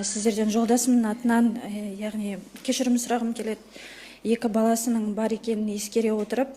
Сіздерден жолдасымның атынан, яғни кешірім сұрағым келеді. Екі баласының бар екенін ескере отырып,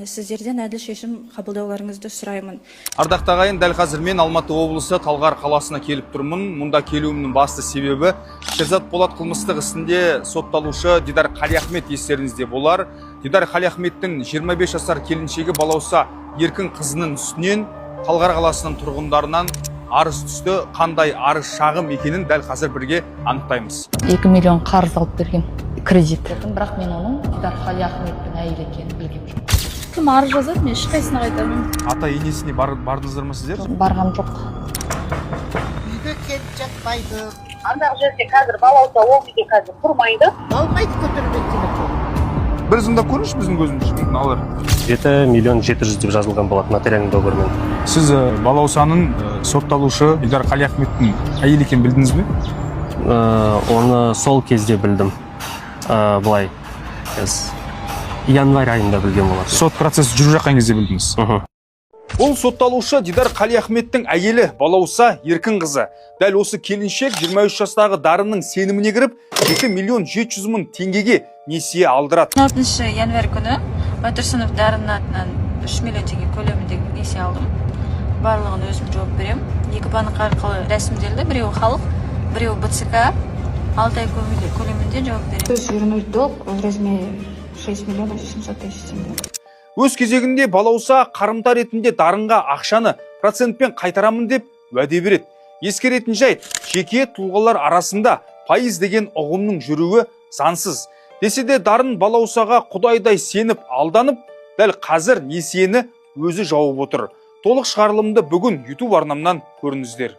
сіздерден әділ шешім қабылдауларыңызды сұраймын. Ардақты ағайын, дәл қазір мен Алматы облысы Талғар қаласына келіп тұрмын. Мұнда келуімнің басты себебі Шерзат Болат қылмыстық ісінде сотталушы Дидар Қалиахмет естеріңізде болар. Дидар Қалиахметтің 25 жасар келіншегі балауса еркін қызының үстінен Талғар қаласының тұрғындарынан арыз түсті. Қандай арыз шағым екенін дәл қазір бірге анықтаймыз. 2 миллион қарыз алып берген, кредит. Бірақ мен оның Дидар Қалиахметтің әйелі екенін білгем жоқ. Кім арыз жазады, мен ешқайсына айтамын. Ата енесіне бардыңыздар ма сіздер? Барғам жоқ. Үйге келіп жатпайды. Андағы жерде қазір балауса ол үйде қазір тұрмайды. Алмайды көтермей телефон. Бір зымдап көріңізші біздің көзіміз. Алар. 7 миллион 700 деп жазылған болады нотариальный договормен. Сіз балаусаның сотталушы Дидар Қалиахметтің әйелі екенін білдіңіз бе? Оны сол кезде білдім. Былай январь айында білген болатын. Сот процесі жүріп жатқан кезде білдіңіз. Ол сотталушы Дидар Қалиахметтің әйелі балауса еркін қызы. Дәл осы келіншек 23 жастағы дарынның сеніміне кіріп 7 миллион 700 мың теңгеге несие алдырады. 16 январь күні Байтұрсынов дарынның атынан 3 миллион теңге көлемінде несие алдым. Барлығын өзім жауап берем. Екі банк арқылы рәсімделді. Біреуі халық, біреуі БЦК. 6 ай көлемінде жауап берем. То есть вернуть долг в размере 6 миллионов 700 тысяч тенге. Өз кезегінде балауса қарымта ретінде дарынға ақшаны процентпен қайтарамын деп уәде береді. Ескеретін жайт, жеке тұлғалар арасында пайыз деген ұғымның жүруі заңсыз. Десе де дарын балаусаға құдайдай сеніп алданып, дәл қазір несиені өзі жауып отыр. Толық шығарылымды бүгін YouTube арнамнан көріңіздер.